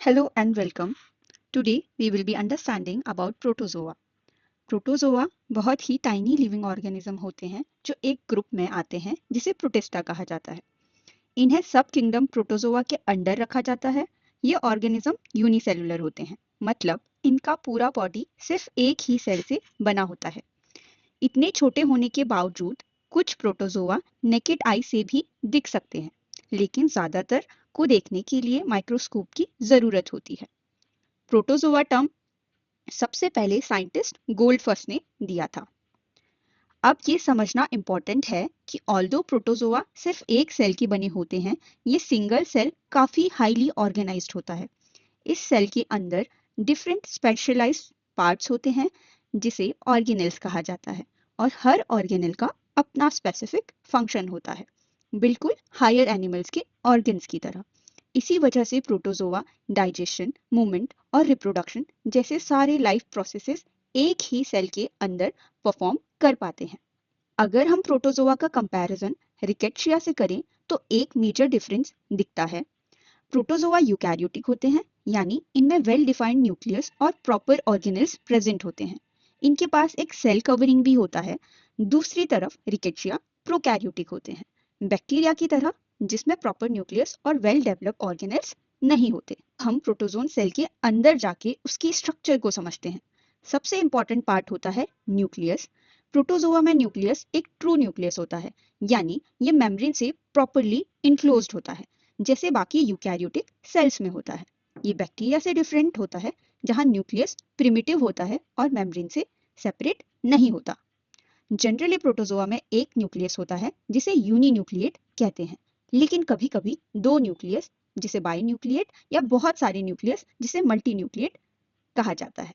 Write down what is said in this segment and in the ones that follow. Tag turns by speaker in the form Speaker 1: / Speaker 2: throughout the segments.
Speaker 1: Hello and welcome. Today we will be understanding about protozoa. Protozoa बहुत ही tiny living organism होते हैं जो एक ग्रुप में आते हैं जिसे प्रोटिस्टा कहा जाता है। इन्हें सब किंगडम प्रोटोजोआ के अंडर रखा जाता है। ये ऑर्गेनिज्म यूनिसेलुलर होते हैं, मतलब इनका पूरा बॉडी सिर्फ एक ही सेल से बना होता है। इतने छोटे होने के बावजूद कुछ प्रोटोजोआ नेकेड आई से भी दिख सकते हैं, लेकिन ज्यादातर को देखने के लिए माइक्रोस्कोप की जरूरत होती है। प्रोटोजोआ टर्म सबसे पहले साइंटिस्ट गोल्डफर्स ने दिया था। अब ये समझना इंपॉर्टेंट है कि ऑल्दो प्रोटोजोआ सिर्फ एक सेल के बने होते हैं, ये सिंगल सेल काफी हाईली ऑर्गेनाइज्ड होता है। इस सेल के अंदर डिफरेंट स्पेशलाइज्ड पार्ट्स होते हैं जिसे ऑर्गेनेल्स कहा जाता है, और हर ऑर्गेनेल का अपना स्पेसिफिक फंक्शन होता है, बिल्कुल हायर एनिमल्स के ऑर्गन्स की तरह। इसी वजह से प्रोटोजोआ डाइजेशन, मूवमेंट और रिप्रोडक्शन जैसे सारे लाइफ प्रोसेसेस एक ही सेल के अंदर परफॉर्म कर पाते हैं। अगर हम प्रोटोजोआ का कंपैरिजन रिकेट्शिया से करें तो एक मेजर डिफरेंस दिखता है। प्रोटोजोआ यूकैरियोटिक होते हैं, यानी इनमें वेल डिफाइंड न्यूक्लियस और प्रॉपर ऑर्गेनेल्स प्रेजेंट होते हैं। इनके पास एक सेल कवरिंग भी होता है। दूसरी तरफ रिकेट्शिया प्रोकैरियोटिक होते हैं, बैक्टीरिया की तरह, जिसमें प्रॉपर न्यूक्लियस और वेल डेवलप्ड ऑर्गेनेल्स नहीं होते। हम प्रोटोजोन सेल के अंदर जाके उसकी स्ट्रक्चर को समझते हैं। सबसे इंपॉर्टेंट पार्ट होता है न्यूक्लियस। प्रोटोजोआ में न्यूक्लियस एक ट्रू न्यूक्लियस होता है, यानी ये मेम्ब्रेन से प्रॉपरली इनक्लोज्ड होता है, जैसे बाकी यूकैरियोटिक सेल्स में होता है। ये बैक्टीरिया से डिफरेंट होता है, जहां न्यूक्लियस प्रिमिटिव होता है और मेम्ब्रेन से सेपरेट नहीं होता। जनरली प्रोटोजोआ में एक न्यूक्लियस होता है जिसे यूनिन्यूक्लिएट कहते हैं, लेकिन कभी कभी दो न्यूक्लियस जिसे बाई न्यूक्लिएट या बहुत सारे न्यूक्लियस जिसे मल्टी न्यूक्लिएट कहा जाता है।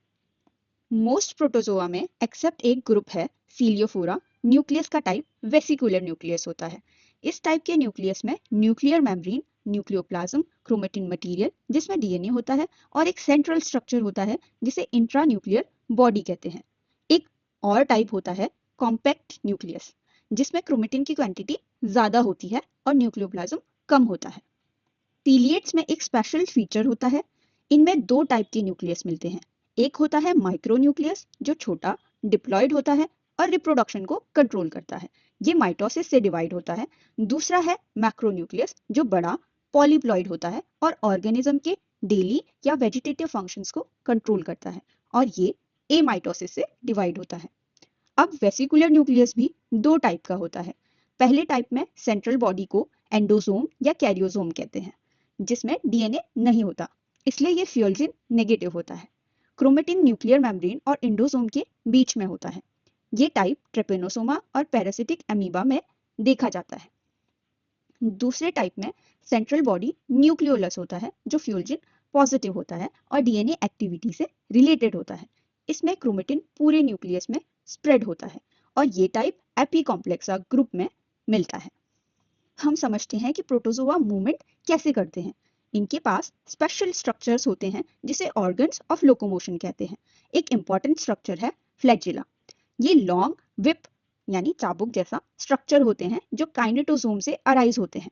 Speaker 1: मोस्ट प्रोटोजोआ में एक्सेप्ट एक ग्रुप है सीलियोफोरा, न्यूक्लियस का टाइप वेसिकुलर न्यूक्लियस होता है। इस टाइप के न्यूक्लियस में nuclear membrane, nucleoplasm, chromatin material जिसमें डीएनए होता है, और एक सेंट्रल स्ट्रक्चर होता है जिसे इंट्रा न्यूक्लियर बॉडी कहते हैं। एक और टाइप होता है कॉम्पैक्ट न्यूक्लियस, जिसमें क्रोमेटिन की क्वांटिटी ज्यादा होती है और न्यूक्लियोप्लाज्म कम होता है। सीलिएट्स में एक स्पेशल फीचर होता है। इनमें दो टाइप के न्यूक्लियस मिलते हैं। एक होता है माइक्रो न्यूक्लियस, जो छोटा, डिप्लॉयड होता है और रिप्रोडक्शन को कंट्रोल करता है। ये माइटोसिस से डिवाइड होता है। दूसरा है मैक्रो न्यूक्लियस, जो बड़ा, पॉलीप्लॉइड होता है और ऑर्गेनिज्म के डेली या वेजिटेटिव फंक्शंस को कंट्रोल करता है, और ये एमाइटोसिस से डिवाइड होता है। अब वेसिकुलर न्यूक्लियस भी दो टाइप का होता है। पहले टाइप में सेंट्रल बॉडी को एंडोसोम या कैरियोसोम कहते हैं, जिसमें डीएनए नहीं होता, इसलिए ये फ्यूजन नेगेटिव होता है। क्रोमेटिन न्यूक्लियर मेम्ब्रेन और एंडोसोम के बीच में होता है। ये टाइप ट्रेपेनोसोमा और पैरासिटिक अमीबा में देखा जाता है। दूसरे टाइप में सेंट्रल बॉडी न्यूक्लियोलस होता है, जो फ्यूजन पॉजिटिव होता है और डीएनए एक्टिविटी से रिलेटेड होता है। इसमें क्रोमेटिन पूरे न्यूक्लियस में स्प्रेड होता है, और ये टाइप एपीकॉम्प्लेक्सा ग्रुप में मिलता है। हम समझते हैं कि प्रोटोजोआ मूवमेंट कैसे करते हैं। इनके पास स्पेशल स्ट्रक्चर्स होते हैं जिसे ऑर्गन्स ऑफ लोकोमोशन कहते हैं। एक इंपॉर्टेंट स्ट्रक्चर है फ्लैजिला। ये लॉन्ग विप यानी चाबुक जैसा स्ट्रक्चर होते हैं जो काइनेटोसोम से अराइज होते हैं।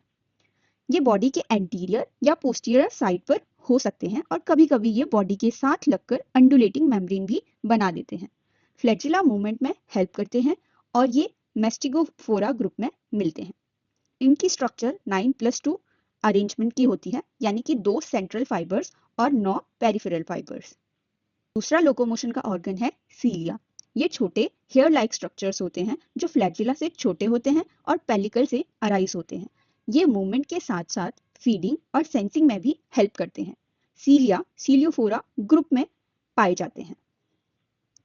Speaker 1: ये बॉडी के एंटीरियर या पोस्टीरियर साइड पर हो सकते हैं, और कभी कभी ये बॉडी के साथ लगकर अंडुलेटिंग मेम्ब्रेन भी बना देते हैं। फ्लैजिला मूवमेंट में हेल्प करते हैं, और ये मेस्टिगोफोरा ग्रुप में मिलते हैं। इनकी स्ट्रक्चर 9+2 अरेंजमेंट की होती है, यानी कि 2 सेंट्रल फाइबर्स और 9 पेरिफेरल फाइबर्स। दूसरा लोकोमोशन का ऑर्गन है सीलिया। ये छोटे हेयर लाइक स्ट्रक्चर्स होते हैं जो फ्लैजिला से छोटे होते हैं और पेलिकल से अराइज होते हैं। ये मूवमेंट के साथ साथ फीडिंग और सेंसिंग में भी हेल्प करते हैं। सीलिया सीलियोफोरा ग्रुप में पाए जाते हैं।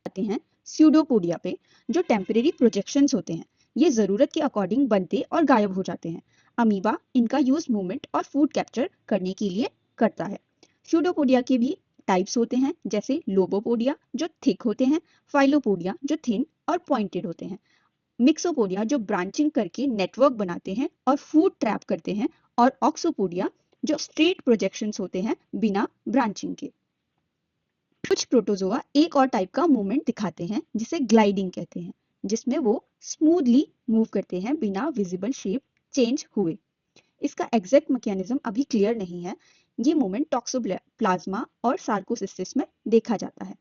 Speaker 1: आते हैं स्यूडोपोडिया पे, जो टेम्परेरी प्रोजेक्शंस होते हैं। ये जरूरत के अकॉर्डिंग बनते और गायब हो जाते हैं। अमीबा इनका यूज मूवमेंट और फूड कैप्चर करने के लिए करता है। स्यूडोपोडिया के भी टाइप्स होते हैं, जैसे लोबोपोडिया जो थिक होते हैं, फाइलोपोडिया जो थिन और पॉइंटेड होते हैं, मिक्सोपोडिया जो ब्रांचिंग करके नेटवर्क बनाते हैं और फूड ट्रैप करते हैं, और ऑक्सोपोडिया जो स्ट्रेट प्रोजेक्शंस होते हैं बिना ब्रांचिंग के। कुछ प्रोटोजोआ एक और टाइप का मूवमेंट दिखाते हैं जिसे ग्लाइडिंग कहते हैं, जिसमें वो स्मूथली मूव करते हैं बिना विजिबल शेप चेंज हुए। इसका एग्जैक्ट मैकेनिज्म अभी क्लियर नहीं है। ये मूवमेंट टॉक्सोप्लाज्मा और सार्कोसिस्टिस में देखा जाता है।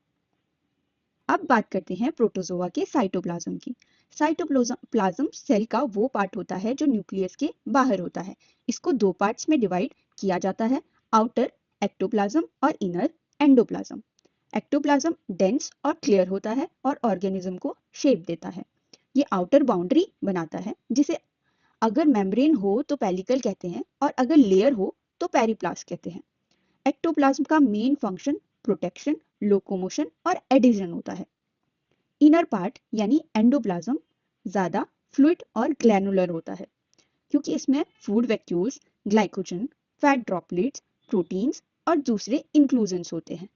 Speaker 1: अब बात करते हैं प्रोटोजोआ के साइटोप्लाज्म की। साइटोप्लाज्म सेल का वो पार्ट होता है जो न्यूक्लियस के बाहर होता है। इसको दो पार्ट्स में डिवाइड किया जाता है, आउटर एक्टोप्लाज्म और इनर एंडोप्लाज्म। एक्टोप्लाज्म डेंस और क्लियर होता है और ऑर्गेनिज्म को शेप देता है। ये आउटर बाउंड्री बनाता है, जिसे अगर मेम्ब्रेन हो तो पेलिकल कहते हैं और अगर लेयर हो तो पेरिप्लास्ट कहते हैं। एक्टोप्लाज्म का मेन फंक्शन प्रोटेक्शन, लोकोमोशन और एडिशन होता है। इनर पार्ट यानी एंडोप्लाज्म ज्यादा फ्लूइड और ग्लैनुलर होता है, क्योंकि इसमें food vacuoles, glycogen, fat droplets, proteins और दूसरे इंक्लूजन्स होते हैं।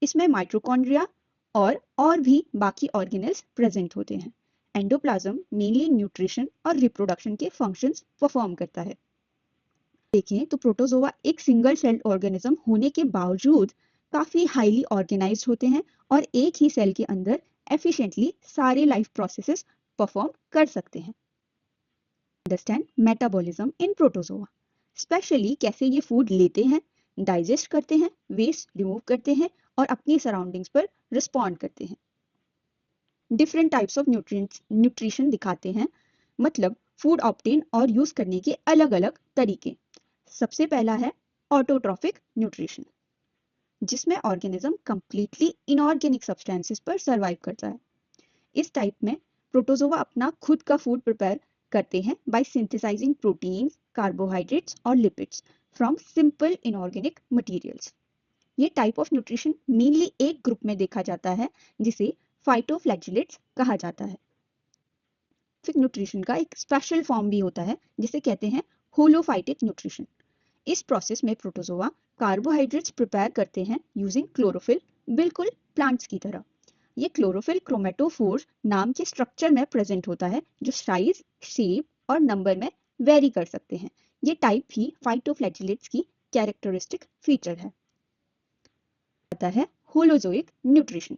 Speaker 1: इसमें माइटोकॉन्ड्रिया और भी बाकी ऑर्गेनेल्स प्रेजेंट होते हैं। एंडोप्लाज्म मेनली न्यूट्रिशन और रिप्रोडक्शन के फंक्शंस परफॉर्म करता है। देखें तो प्रोटोजोआ एक सिंगल सेल ऑर्गेनिज्म होने के बावजूद काफी हाईली ऑर्गेनाइज्ड होते हैं और एक ही सेल के अंदर एफिशिएंटली सारे लाइफ प्रोसेसेस परफॉर्म कर सकते हैं। अंडरस्टैंड मेटाबॉलिज्म इन प्रोटोजोआ, स्पेशली कैसे ये फूड लेते हैं, डाइजेस्ट करते हैं, वेस्ट रिमूव करते हैं और अपनी सराउंडिंग्स पर रिस्पॉन्ड करते हैं। डिफरेंट टाइप्स ऑफ न्यूट्रिशन दिखाते हैं, मतलब फूड ऑब्टेन और यूज करने के अलग अलग तरीके। सबसे पहला है ऑटोट्रॉफिक न्यूट्रिशन, जिसमें ऑर्गेनिज्म कंप्लीटली इनऑर्गेनिक सब्सटेंसेस पर सरवाइव करता है। इस टाइप में प्रोटोजोआ अपना खुद का फूड प्रिपेयर करते हैं बाय सिंथेसाइजिंग प्रोटीन्स, कार्बोहाइड्रेट्स और lipids from simple inorganic materials. ये टाइप ऑफ न्यूट्रिशन मेनली एक ग्रुप में देखा जाता है, जिसे फाइटोफ्लैजेलेट्स कहा जाता है। न्यूट्रिशन का एक स्पेशल फॉर्म भी होता है, जिसे कहते हैं होलोफाइटिक न्यूट्रिशन। इस प्रोसेस में प्रोटोजोआ कार्बोहाइड्रेट्स प्रिपेयर करते हैं यूजिंग क्लोरोफिल, बिल्कुल प्लांट्स की तरह। ये क्लोरोफिल क्रोमेटोफोर नाम के स्ट्रक्चर में प्रेजेंट होता है, जो साइज, शेप और नंबर में वेरी कर सकते हैं। ये टाइप ही फाइटोफ्लैजेलेट्स की कैरेक्टरिस्टिक फीचर है। आता है होलोजोइक न्यूट्रिशन,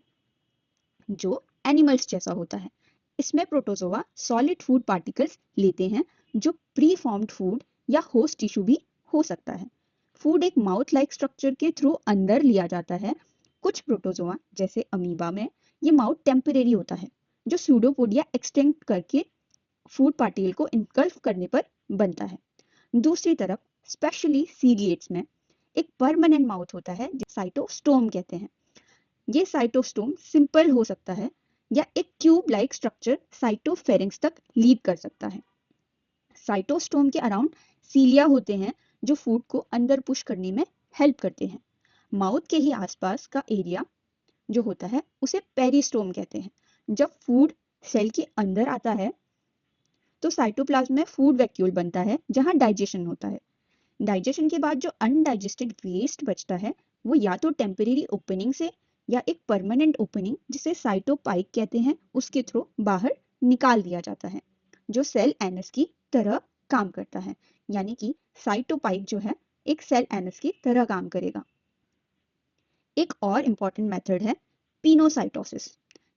Speaker 1: जो एनिमल्स जैसा होता है। इसमें प्रोटोजोआ सॉलिड फूड पार्टिकल्स लेते हैं, जो प्री फॉर्म्ड फूड या होस्ट टिश्यू भी हो सकता है। फूड एक माउथ लाइक स्ट्रक्चर के थ्रू अंदर लिया जाता है। कुछ प्रोटोजोआ जैसे अमीबा में ये माउथ टेम्परेरी होता है, जो सूडोपोडिया एक्सटेंड करके फूड पार्टिकल को इनकल्फ करने पर बनता है। दूसरी तरफ स्पेशली सीलिएट्स में एक परमानेंट माउथ होता है, जिसे साइटोस्टोम कहते हैं। ये साइटोस्टोम सिंपल हो सकता है या एक ट्यूब लाइक स्ट्रक्चर साइटोफेरिंक्स तक लीड कर सकता है। साइटोस्टोम के अराउंड सीलिया होते हैं, जो फूड को अंदर पुश करने में हेल्प करते हैं। माउथ के ही आसपास का एरिया जो होता है उसे पेरिस्टोम कहते हैं। जब फूड सेल के अंदर आता है तो साइटोप्लाज्म में फूड वैक्यूल बनता है, जहां डाइजेशन होता है। डाइजेशन के बाद जो अनडाइजेस्टेड वेस्ट बचता है, वो या तो टेम्परेरी ओपनिंग से या एक परमानेंट ओपनिंग, जिसे साइटोपाइक कहते हैं, उसके थ्रू बाहर निकाल दिया जाता है, जो सेल एनस की तरह काम करता है। यानी कि साइटोपाइक जो है एक सेल एनस की तरह काम करेगा। एक और इम्पॉर्टेंट मेथड है पिनोसाइटोसिस,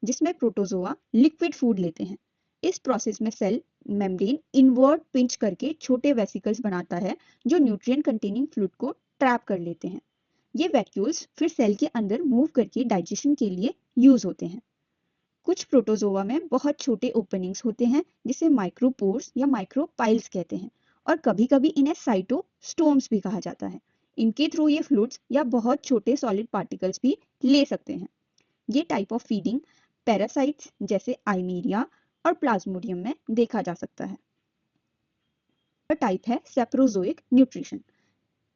Speaker 1: जिसमें प्रोटोजोआ लिक्विड फूड लेते हैं। इस प्रोसेस में सेल मेम्ब्रेन इनवर्ट पिंच करके छोटे वेसिकल्स बनाता है, जो न्यूट्रिएंट कंटेनिंग फ्लूइड को ट्रैप कर लेते हैं। ये वैक्यूल्स फिर सेल के अंदर मूव करके डाइजेशन के लिए यूज होते हैं। कुछ प्रोटोजोआ में बहुत छोटे ओपनिंग्स होते हैं, जिसे माइक्रोपोर्स या माइक्रोपाइल्स कहते हैं, और कभी-कभी इन्हें साइटोस्टोम्स भी कहा जाता है। इनके थ्रू ये फ्लूइड्स या बहुत छोटे सॉलिड पार्टिकल्स भी ले सकते हैं। ये टाइप ऑफ फीडिंग पैरासाइट्स जैसे आइमीरिया और प्लाज्मोडियम में देखा जा सकता है। टाइप है सेप्रोजोइक न्यूट्रिशन।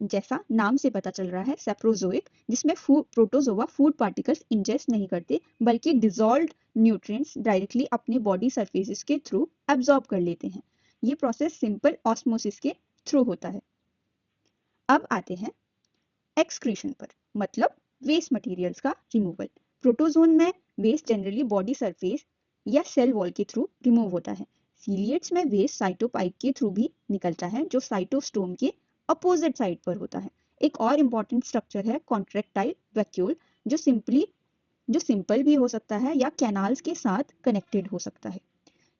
Speaker 1: जैसा नाम से पता चल रहा है, सेप्रोजोइक, जिसमें प्रोटोजोआ फूड पार्टिकल्स इंजेस्ट नहीं करते, बल्कि डिसॉल्व्ड न्यूट्रिएंट्स डायरेक्टली अपने बॉडी सरफेसेस के थ्रू एब्जॉर्ब कर लेते हैं। ये प्रोसेस सिंपल ऑस्मोसिस के थ्रू होता है। अब आते हैं एक्सक्रीशन पर, मतलब वेस्ट मटेरियल्स का रिमूवल। प्रोटोजोन में वेस्ट जनरली बॉडी सरफेस या सेल वॉल के थ्रू रिमूव होता है। सीलिएट्स में वेस्ट साइटोपाइप के थ्रू भी निकलता है, जो साइटोस्टोम के अपोजिट साइड पर होता है। एक और इम्पॉर्टेंट स्ट्रक्चर है कॉन्ट्रैक्टाइल वैक्यूल, जो सिंपल भी हो सकता है या कैनाल्स के साथ कनेक्टेड हो सकता है।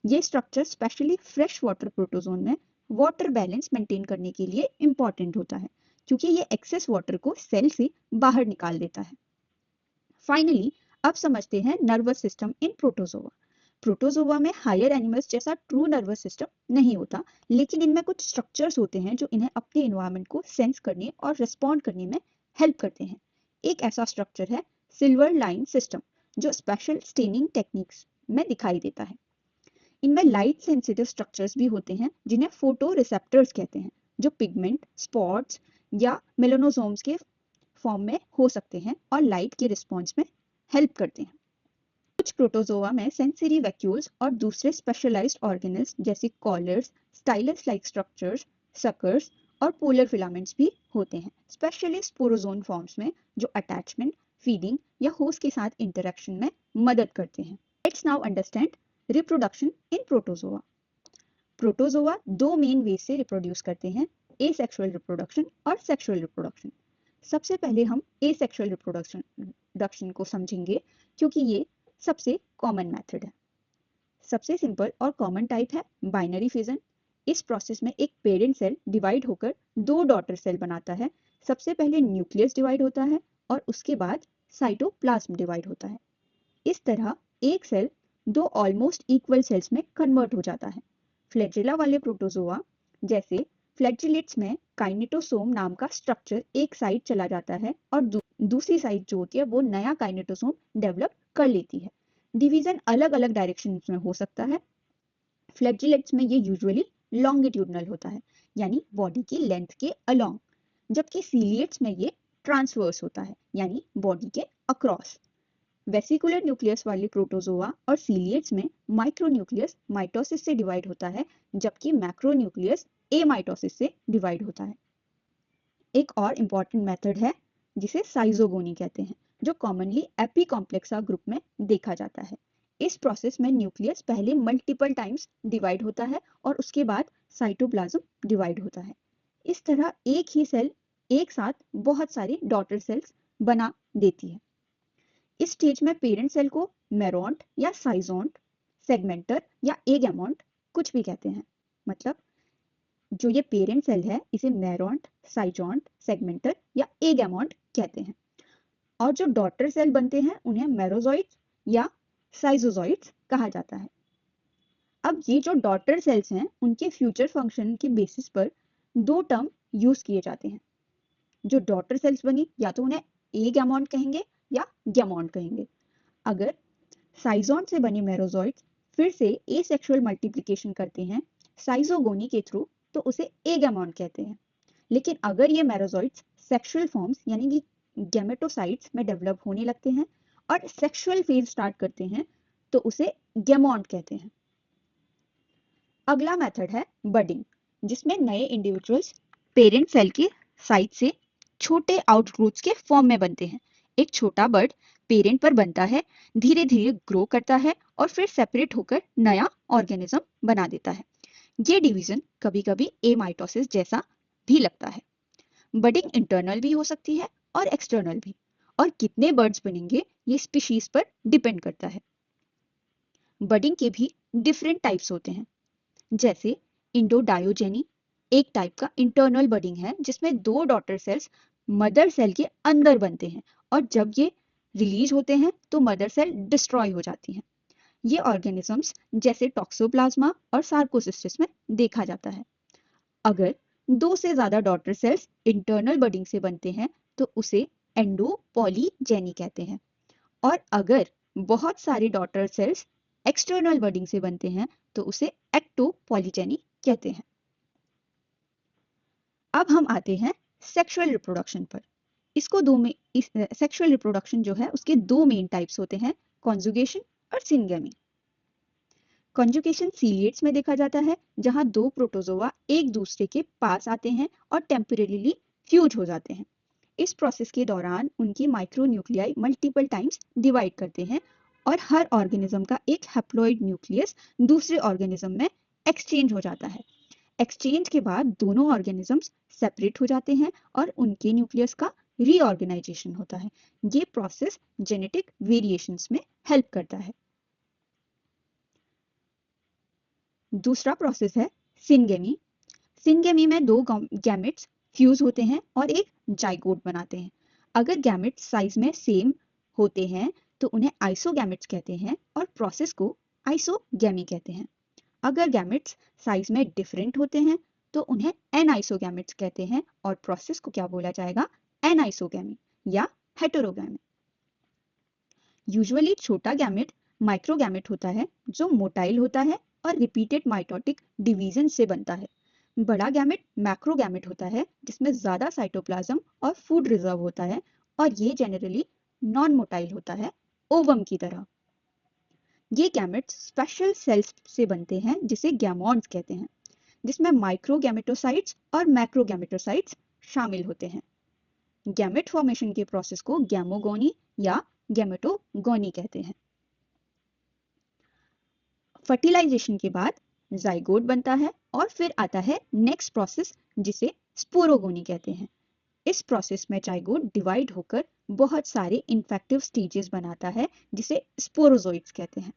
Speaker 1: ये structure specially fresh water protozoan में वाटर बैलेंस मेंटेन करने के लिए इंपॉर्टेंट होता है। क्योंकि ये एक्सेस वाटर को सेल से बाहर निकाल देता है। फाइनली अब समझते हैं nervous system in protozoa. Protozoa में हायर एनिमल्स जैसा ट्रू नर्वस सिस्टम नहीं होता, लेकिन इनमें कुछ स्ट्रक्चर्स होते हैं जो इन्हें अपने इन्वायरमेंट को सेंस करने और रिस्पॉन्ड करने में हेल्प करते हैं। एक ऐसा स्ट्रक्चर है सिल्वर लाइन सिस्टम, जो स्पेशल स्टेनिंग टेक्निक्स में दिखाई देता है। इनमें लाइट सेंसिटिव स्ट्रक्चर्स भी होते हैं जिन्हें फोटो रिसेप्टर्स कहते हैं, जो पिगमेंट, स्पॉट्स या मेलानोसोम्स के फॉर्म में हो सकते हैं और लाइट के रिस्पॉन्स में हेल्प करते हैं। कुछ प्रोटोजोआ में सेंसरी वैक्यूल्स और दूसरे स्पेशलाइज्ड ऑर्गेनल्स जैसे collars, stylus like structures, suckers और पोलर फिलामेंट्स भी होते हैं, स्पेशली स्पोरोजोन फॉर्म्स में, जो अटैचमेंट, फीडिंग या होस्ट के साथ इंटरेक्शन में मदद करते हैं। Let's now understand reproduction in protozoa. Protozoa दो मेन वे से रिप्रोड्यूस करते हैं, एसेक्सुअल रिप्रोडक्शन और सेक्सुअल रिप्रोडक्शन। सबसे पहले हम एसेक्सुअल रिप्रोडक्शन को समझेंगे, क्योंकि ये सबसे कॉमन मेथड है। सबसे सिंपल और कॉमन टाइप है बाइनरी फिजन। इस प्रोसेस में एक पेरेंट सेल डिवाइड होकर दो डॉटर सेल बनाता है। सबसे पहले न्यूक्लियस डिवाइड होता है और उसके बाद साइटोप्लाज्म डिवाइड होता है। इस तरह एक सेल दो ऑलमोस्ट इक्वल सेल्स में कन्वर्ट हो जाता है। फ्लैजेला वाले प्रोटोजोआ जैसे फ्लैजिलेट्स में काइनेटोसोम नाम का स्ट्रक्चर एक साइड चला जाता है और दूसरी साइड जो होती है वो नया काइनेटोसोम डेवलप कर लेती है। डिवीजन अलग अलग डायरेक्शन में हो सकता है। फ्लैजिलेट्स में ये यूजुअली लॉन्गिट्यूडनल होता है, यानी बॉडी की लेंथ के अलोंग, जबकि सीलिएट्स में ये ट्रांसवर्स होता है, यानी बॉडी के अक्रॉस। वेसिकुलर न्यूक्लियस वाले प्रोटोजोआ और सीलिएट्स में माइक्रोन्यूक्लियस माइटोसिस से डिवाइड होता है, जबकि मैक्रोन्यूक्लियस एमाइटोसिस से डिवाइड होता है। एक और इम्पॉर्टेंट मेथड है जिसे साइजोगोनी कहते हैं, जो कॉमनली एपीकॉम्प्लेक्सा ग्रुप में देखा जाता है। इस प्रोसेस में न्यूक्लियस पहले मल्टीपल टाइम्स डिवाइड होता है और उसके बाद साइटोप्लाज्म डिवाइड होता है। इस तरह एक ही सेल एक साथ बहुत सारी डॉटर सेल्स बना देती है। इस स्टेज में पेरेंट सेल को मेरोन्ट या साइजोन्ट, सेगमेंटर या एगैमोन्ट कुछ भी कहते हैं। मतलब जो ये पेरेंट सेल है इसे मेरोन्ट, साइजोन्ट, सेगमेंटर या एगैमोन्ट कहते हैं, और जो डॉटर सेल बनते हैं उन्हें मेरोजोइट्स या साइजोजोइट्स कहा जाता है। अब ये जो डॉटर सेल्स हैं उनके फ्यूचर फंक्शन के बेसिस पर दो टर्म यूज किए जाते हैं। जो डॉटर सेल्स बनी या तो उन्हें एगैमोन्ट कहेंगे या गैमोन्ट कहेंगे। अगर साइजोन से बने मेरोजोइट्स फिर से एसेक्सुअल मल्टीप्लिकेशन करते हैं साइजोगोनी के थ्रू, तो उसे एगैमोन्ट कहते हैं। लेकिन अगर ये मेरोजोइट्स सेक्सुअल फॉर्म्स यानी कि गैमेटोसाइट्स में डेवलप होने लगते हैं और सेक्सुअल फेज स्टार्ट करते हैं, तो उसे गैमोन्ट कहते हैं। अगला मेथड है बडिंग, जिसमें नए इंडिविजुअल्स पेरेंट सेल के साइड से छोटे आउटग्रोथ्स के फॉर्म में बनते हैं। एक छोटा बर्ड पेरेंट पर बनता है, धीरे धीरे ग्रो करता है और फिर सेपरेट होकर नया ऑर्गेनिज्म बना देता है। ये डिवीजन कभी कभी एमाइटोसिस जैसा भी लगता है। बडिंग इंटरनल भी हो सकती है और एक्सटर्नल भी, और कितने बर्ड्स बनेंगे ये स्पीशीज पर डिपेंड करता है। बडिंग के भी डिफरेंट टाइप्स होते हैं, जैसे इंडोडायोजेनी एक टाइप का इंटरनल बडिंग है जिसमें दो डॉटर सेल्स मदर सेल के अंदर बनते हैं, और जब ये रिलीज होते हैं तो मदर सेल डिस्ट्रॉय हो जाती हैं। ये ऑर्गेनिजम्स जैसे टॉक्सोप्लाज्मा और सार्कोसिस्टिस में देखा जाता है। अगर दो से ज्यादा डॉटर सेल्स इंटरनल बडिंग से बनते हैं तो उसे एंडोपॉलीजेनी कहते हैं, और अगर बहुत सारे डॉटर सेल्स एक्सटर्नल बडिंग से बनते हैं तो उसे एक्टोपॉलीजेनी कहते हैं। अब हम आते हैं सेक्सुअल रिप्रोडक्शन पर। इसको दो में सेक्सुअल रिप्रोडक्शन जो है उसके दो मेन टाइप्स होते हैं, कॉन्जुगेशन और सिंगेमी। कॉन्जुगेशन सीलिएट्स में देखा जाता है, जहां दो प्रोटोजोआ एक दूसरे के पास आते हैं और टेम्परेरीली फ्यूज हो जाते हैं। इस प्रोसेस के दौरान उनकी माइक्रोन्यूक्लियाई मल्टीपल टाइम्स डिवाइड करते हैं और हर ऑर्गेनिज्म का एक हैप्लॉइड न्यूक्लियस दूसरे ऑर्गेनिज्म में एक्सचेंज हो जाता है। एक्सचेंज के बाद दोनों ऑर्गेनिजम्स सेपरेट हो जाते हैं और उनके न्यूक्लियस का रीऑर्गेनाइजेशन होता है। ये प्रोसेस जेनेटिक वेरिएशंस में हेल्प करता है। दूसरा प्रोसेस है सिंगेमी। सिंगेमी में दो गैमेट्स फ्यूज होते हैं और एक जाइगोट बनाते हैं। अगर गैमेट्स साइज में सेम होते हैं तो उन्हें आइसोगैमेट्स कहते हैं और प्रोसेस को आइसोगैमी कहते हैं। अगर गैमेट्स साइज में डिफरेंट होते हैं तो उन्हें एनआइसोगैमेट्स कहते हैं और प्रोसेस को क्या बोला जाएगा, एनआइसोगैमी या हेटेरोगैमी। यूजुअली छोटा गैमेट माइक्रोगैमेट होता है जो मोटाइल होता है और रिपीटेड माइटोटिक डिवीजन से बनता है। बड़ा गैमेट मैक्रोगैमेट होता है जिसमें ज्यादा साइटोप्लाज्म और फूड रिजर्व होता है और ये जनरली नॉन मोटाइल होता है, ओवम की तरह। ये गैमेट्स स्पेशल सेल्स से बनते हैं जिसे गैमॉन्स कहते हैं, जिसमें माइक्रोगैमेटोसाइट्स और मैक्रोगैमेटोसाइट्स शामिल होते हैं। गैमेट फॉर्मेशन के प्रोसेस को गैमोगोनी या गैमेटोगोनी कहते हैं। फर्टिलाइजेशन के बाद जाइगोट बनता है और फिर आता है नेक्स्ट प्रोसेस जिसे स्पोरोगोनी कहते हैं। इस प्रोसेस में जाइगोट डिवाइड होकर बहुत सारे इन्फेक्टिव स्टेजेस बनाता है जिसे स्पोरोजोइट्स कहते हैं।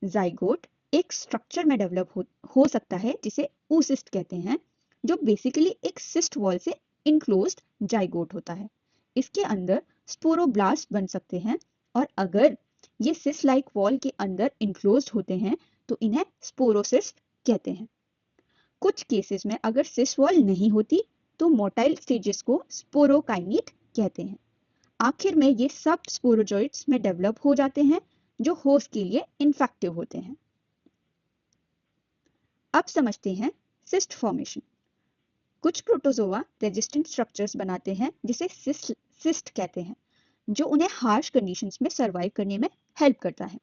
Speaker 1: जाइगोट एक स्ट्रक्चर में डेवलप हो सकता है जिसे oocyst कहते हैं, जो बेसिकली एक सिस्ट वॉल से इनक्लोज्ड जाइगोट होता है। इसके अंदर स्पोरोब्लास्ट बन सकते हैं और अगर ये सिस्ट लाइक वॉल के अंदर इनक्लोज्ड होते हैं तो इन्हें स्पोरोसिस्ट कहते हैं। कुछ केसेस में अगर सिस्ट वॉल नहीं होती तो मोटाइल स्टेजेस को स्पोरोकाइनेट कहते हैं। आखिर में ये सब स्पोरोजोइट्स में डेवलप हो जाते हैं जो होस्ट के लिए इन्फेक्टिव होते हैं। अब समझते हैं सिस्ट फॉर्मेशन। कुछ प्रोटोजोआ रेजिस्टेंट स्ट्रक्चर्स बनाते हैं जिसे सिस्ट कहते हैं, जो उन्हें हार्श कंडीशंस में सरवाइव करने में हेल्प करता है।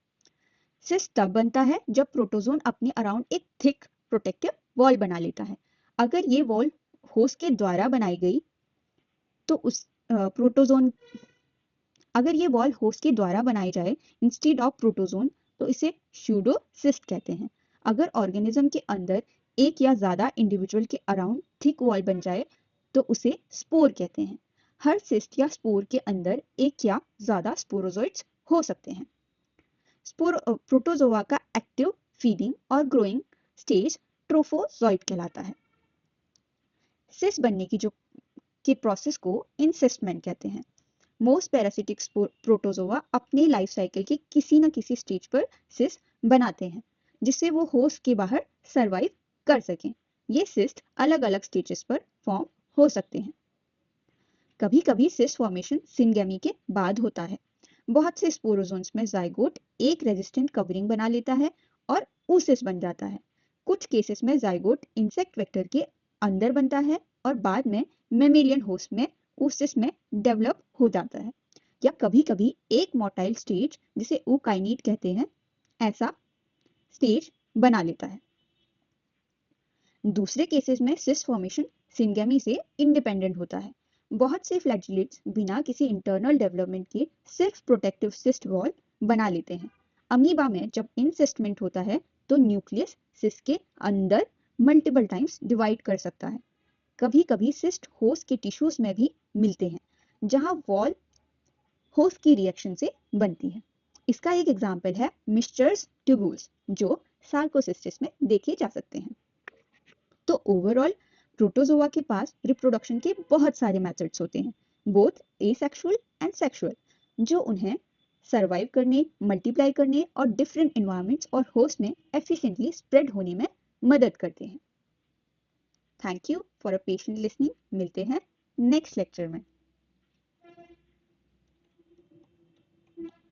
Speaker 1: सिस्ट तब बनता है जब प्रोटोजोन अपने अराउंड एक थिक प्रोटेक्टिव वॉल बना लेता है। अगर ये वॉल होस्ट के द्वारा बनाई गई तो उस प्रोटोजोन अगर ये वॉल होस्ट के द्वारा बनाई जाए इंस्टेड ऑफ प्रोटोजोन तो इसे स्यूडोसिस्ट कहते हैं। अगर ऑर्गेनिज्म के अंदर एक या ज्यादा इंडिविजुअल के अराउंड थिक वॉल बन जाए तो उसे स्पोर कहते हैं। हर सिस्ट या स्पोर के अंदर एक या ज्यादा स्पोरोजोइट्स हो सकते हैं। प्रोटोजोआ का एक्टिव फीडिंग और ग्रोइंग स्टेज ट्रोफोजोइट कहलाता है। सिस्ट बनने की प्रोसेस को इंसिस्टमेंट कहते हैं। मोस्ट पैरासिटिक प्रोटोजोआ अपने लाइफ साइकिल के किसी न किसी स्टेज पर सिस्ट बनाते हैं जिससे वो होस्ट के बाहर सरवाइव कर सकें। ये सिस्ट अलग अलग स्टेजेस पर फॉर्म हो सकते हैं। कभी कभी सिस्ट फॉर्मेशन सिंगेमी के बाद होता है। बहुत से स्पोरोजोन्स में जाइगोट एक रेजिस्टेंट कवरिंग बना लेता है और oocyst बन जाता है। कुछ केसेस में जाइगोट इंसेक्ट वेक्टर के अंदर बनता है और बाद में मेमेलियन होस्ट में oocyst में डेवलप हो जाता है, या कभी कभी एक मोटाइल स्टेज जिसे ookinete कहते हैं ऐसा स्टेज बना लेता है। दूसरे केसेस में सिस्ट फॉर्मेशन सिंगेमी से इंडिपेंडेंट होता है। बहुत से फ्लैजिलेट्स बिना किसी इंटरनल डेवलपमेंट के सिर्फ प्रोटेक्टिव सिस्ट वॉल बना लेते हैं। अमीबा में जब इंसिस्टमेंट होता है तो न्यूक्लियस सिस्ट के अंदर मल्टीपल टाइम्स डिवाइड कर सकता है। कभी कभी सिस्ट होस्ट के टिश्यूज में भी मिलते हैं जहां वॉल होस्ट की रिएक्शन से बनती है। इसका एक एग्जाम्पल है मिक्सचर्स ट्यूबुल्स जो सार्कोसिस्टिस में देखे जा सकते हैं। तो ओवरऑल प्रोटोजोआ के पास रिप्रोडक्शन के बहुत सारे मेथड्स होते हैं, बोथ एसेक्सुअल एंड सेक्सुअल, जो उन्हें सरवाइव करने, मल्टीप्लाई करने और डिफरेंट एनवायरनमेंट्स और होस्ट में एफिशिएंटली स्प्रेड होने में मदद करते हैं। Thank you for a patient listening. मिलते हैं नेक्स्ट लेक्चर में।